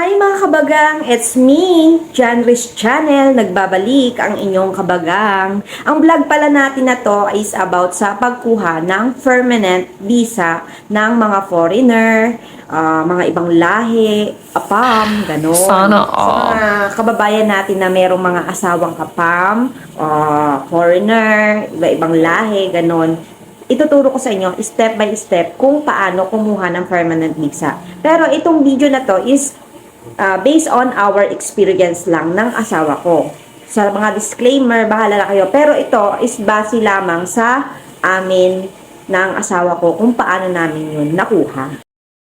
Hi mga kabagang! It's me, Janris Channel. Nagbabalik ang inyong kabagang. Ang vlog pala natin na to is about sa pagkuha ng permanent visa ng mga foreigner, mga ibang lahi, APAM, gano'n. Sana Sa mga kababayan natin na merong mga asawang APAM, foreigner, iba-ibang lahi, gano'n. Ituturo ko sa inyo step by step kung paano kumuha ng permanent visa. Pero itong video na to is based on our experience lang ng asawa ko. Sa mga disclaimer, bahala na kayo. Pero ito is base lamang sa amin ng asawa ko kung paano namin yun nakuha.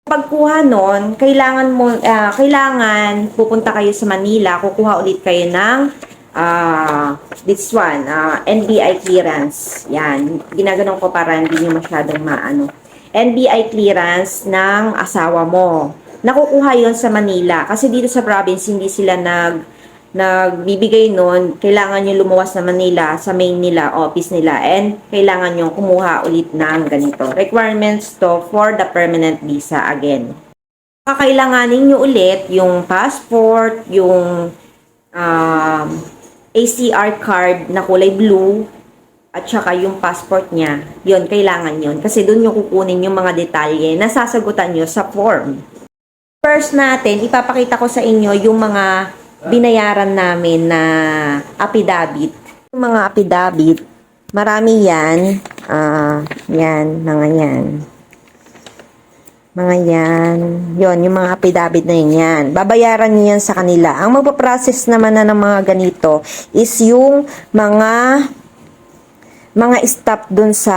Pagkuha nun, kailangan pupunta kayo sa Manila, kukuha ulit kayo ng this one, NBI clearance. Yan, ginaganon ko para hindi nyo masyadong maano. NBI clearance ng asawa mo. Nakukuha yon sa Manila. Kasi dito sa province, hindi sila nagbibigay nun. Kailangan nyo lumuwas na Manila sa main nila, office nila. And kailangan nyo kumuha ulit ng ganito. Requirements to for the permanent visa again. Kakailanganin nyo ulit yung passport, yung ACR card na kulay blue, at saka yung passport niya. Yon, kailangan yon. Kasi doon nyo kukunin yung mga detalye na sasagutan nyo sa form. First natin, ipapakita ko sa inyo yung mga binayaran namin na affidavit. Yung mga affidavit, marami yan. Yan, mga yan. Mga yan. Yon, yung mga affidavit na yan. Babayaran niyo yan sa kanila. Ang magpaprocess naman na ng mga ganito is yung mga staff dun sa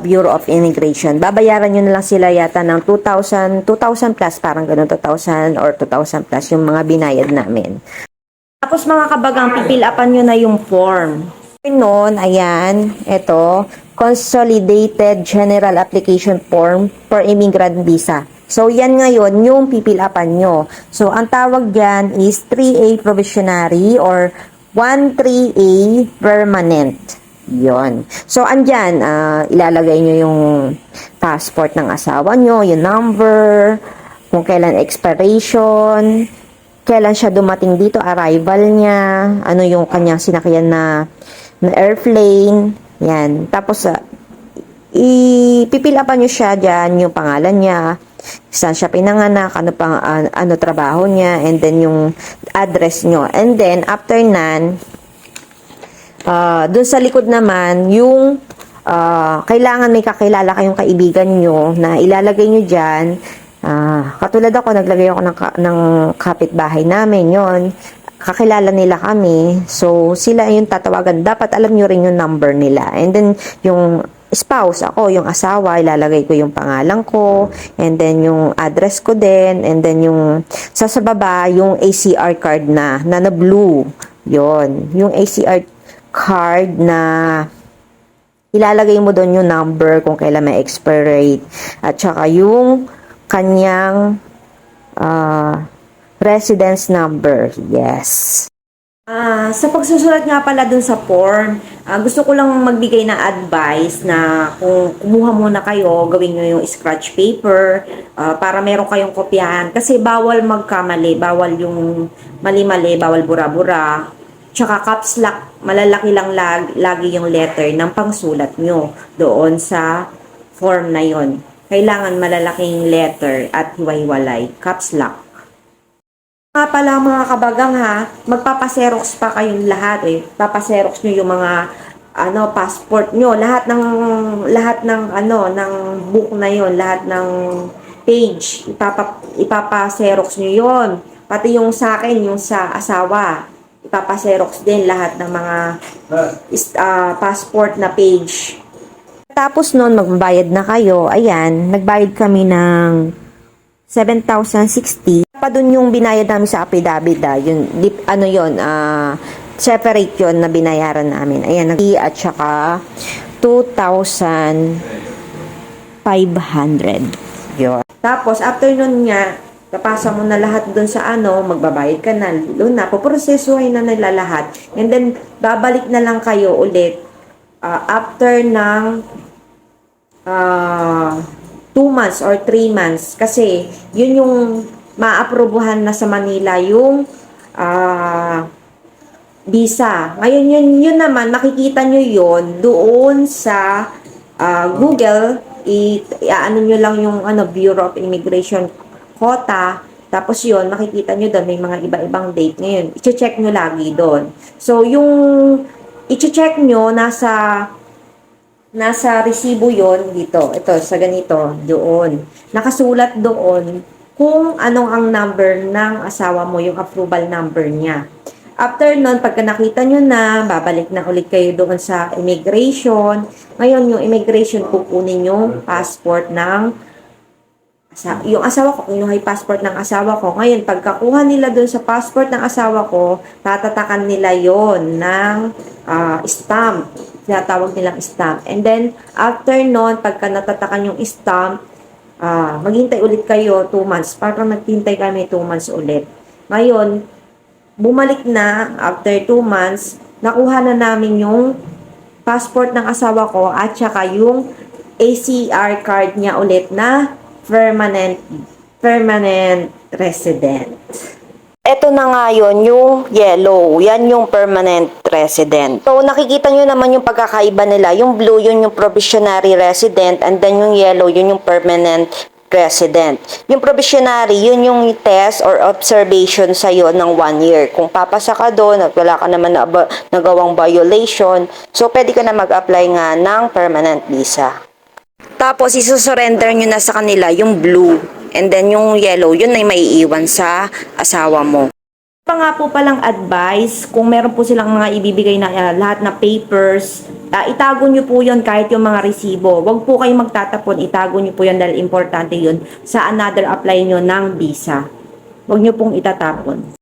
Bureau of Immigration. Babayaran nyo na lang sila yata ng 2,000 plus, parang ganun, 2,000 or 2,000 plus yung mga binayad namin. Tapos mga kabagang, pipilapan nyo na yung form. Noon, ayan, ito, Consolidated General Application Form for Immigrant Visa. So, yan ngayon, yung pipilapan nyo. So, ang tawag dyan is 3A Provisionary or 13A Permanent. Yon. So, andyan, ilalagay nyo yung passport ng asawa nyo, yung number, kung kailan expiration, kailan siya dumating dito, arrival niya, ano yung kanyang sinakyan na airplane, yan. Tapos, ipipilapan nyo siya dyan, yung pangalan niya, saan siya pinanganak, ano trabaho niya, and then yung address nyo. And then, after nan, doon sa likod naman, yung kailangan may kakilala kayong kaibigan nyo na ilalagay nyo dyan. Katulad ako, naglagay ako ng kapitbahay namin yon. Kakilala nila kami. So, sila yung tatawagan. Dapat alam nyo rin yung number nila. And then, yung spouse, ako, yung asawa, ilalagay ko yung pangalan ko. And then, yung address ko din. And then, yung sa baba, yung ACR card na blue. Yon. Yung ACR card na ilalagay mo doon yung number kung kailan may expire rate at saka yung kanyang residence number. Yes. Sa pagsusulat nga pala dun sa form, gusto ko lang magbigay ng advice na kung kumuha muna kayo, gawin nyo yung scratch paper para meron kayong kopyahan. Kasi bawal magkamali, bawal yung mali-mali, bawal bura-bura. Tsaka caps lock, malalaki lang lagi yung letter ng pangsulat nyo doon sa form na yon. Kailangan malalaking letter at hiwa-hiwalay, caps lock. Nga pala mga kabagang ha, magpapaserox pa kayong lahat eh. Papaserox nyo yung mga passport nyo, lahat ng ng book na yon, lahat ng page, ipapaserox nyo yon. Pati yung sa akin, yung sa asawa, ipapaserox din lahat ng mga passport na page. Tapos noon, magbabayad na kayo. Ayan, nagbayad kami ng 7,060. Pa doon yung binayad namin sa affidavit. Separate yon na binayaran namin. Ayan, at saka 2,500. Yun. Tapos, after nun nga, tapasa mo na lahat doon sa magbabayad ka na, doon na, puprosesuhin na nila lahat. And then, babalik na lang kayo ulit after ng 2 months or 3 months. Kasi, yun yung maaprubuhan na sa Manila yung visa. Ngayon, yun naman, makikita nyo yun doon sa Google. Ano nyo lang yung Bureau of Immigration quota. Tapos yun, makikita nyo doon, may mga iba-ibang date. Ngayon, i-check nyo lagi doon. So, yung i-check nyo, nasa resibo yon dito. Ito, sa ganito, doon. Nakasulat doon kung anong ang number ng asawa mo, yung approval number niya. After nun, pagka nakita nyo na, babalik na ulit kayo doon sa immigration. Ngayon, yung immigration, kukunin yung passport ng yung asawa ko, kinuha yung passport ng asawa ko. Ngayon, pagkakuha nila doon sa passport ng asawa ko, tatatakan nila yon ng stamp. Tinatawag nilang stamp. And then, after nun, pagka natatakan yung stamp, maghintay ulit kayo 2 months. Parang naghintay kami 2 months ulit. Ngayon, bumalik na, after 2 months, nakuha na namin yung passport ng asawa ko at saka yung ACR card niya ulit na permanent resident. Ito na nga yun, yung yellow. Yan yung permanent resident. So, nakikita nyo naman yung pagkakaiba nila. Yung blue, yun yung probationary resident. And then yung yellow, yun yung permanent resident. Yung probationary, yun yung test or observation sa'yo ng 1 year. Kung papasa ka doon at wala ka naman nagawang violation, so pwede ka na mag-apply nga ng permanent visa. Tapos, isusurrender nyo na sa kanila yung blue. And then, yung yellow, yun ay maiiwan sa asawa mo. Pa nga po palang advice, kung meron po silang mga ibibigay na lahat na papers, itago nyo po yun kahit yung mga resibo. Huwag po kayong magtatapon, itago nyo po yun dahil importante yun sa another apply nyo ng visa. Huwag nyo pong itatapon.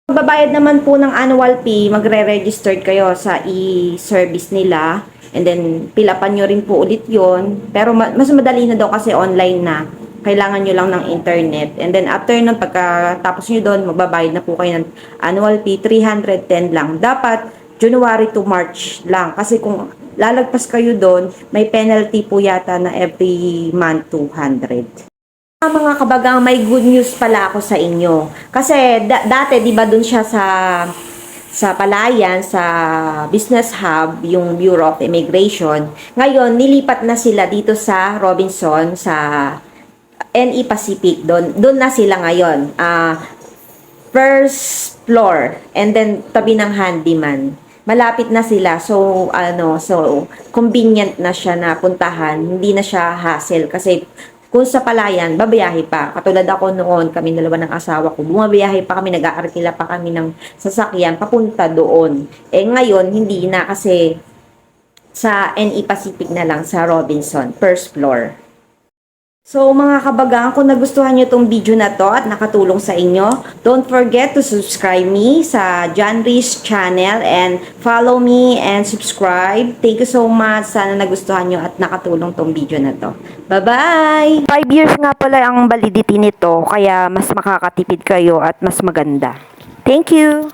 Magbabayad naman po ng annual fee, magre-register kayo sa e-service nila. And then, pilapan nyo rin po ulit yon. Pero mas madali na daw kasi online na. Kailangan nyo lang ng internet. And then, after nun, pagkatapos nyo doon, magbabayad na po kayo ng annual fee, 310 lang. Dapat, January to March lang. Kasi kung lalagpas kayo doon, may penalty po yata na every month 200. Mga kabagang, may good news pala ako sa inyo. Kasi dati, di ba doon siya sa Palayan, sa Business Hub, yung Bureau of Immigration. Ngayon, nilipat na sila dito sa Robinson, sa NE Pacific. Doon na sila ngayon. First floor, and then tabi ng handyman. Malapit na sila. So, convenient na siya na puntahan. Hindi na siya hassle. Kasi, kung sa Palayan, babiyahe pa. Katulad ako noon, kami dalawa ng asawa ko, bumabiyahe pa kami, nag-aarkila pa kami ng sasakyan, papunta doon. Ngayon, hindi na kasi sa NE Pacific na lang, sa Robinson, first floor. So, mga kabagang, kung nagustuhan nyo itong video na to at nakatulong sa inyo, don't forget to subscribe me sa John Reese channel and follow me and subscribe. Thank you so much. Sana nagustuhan nyo at nakatulong tong video na to. Bye-bye! 5 years nga pala ang validity nito, kaya mas makakatipid kayo at mas maganda. Thank you!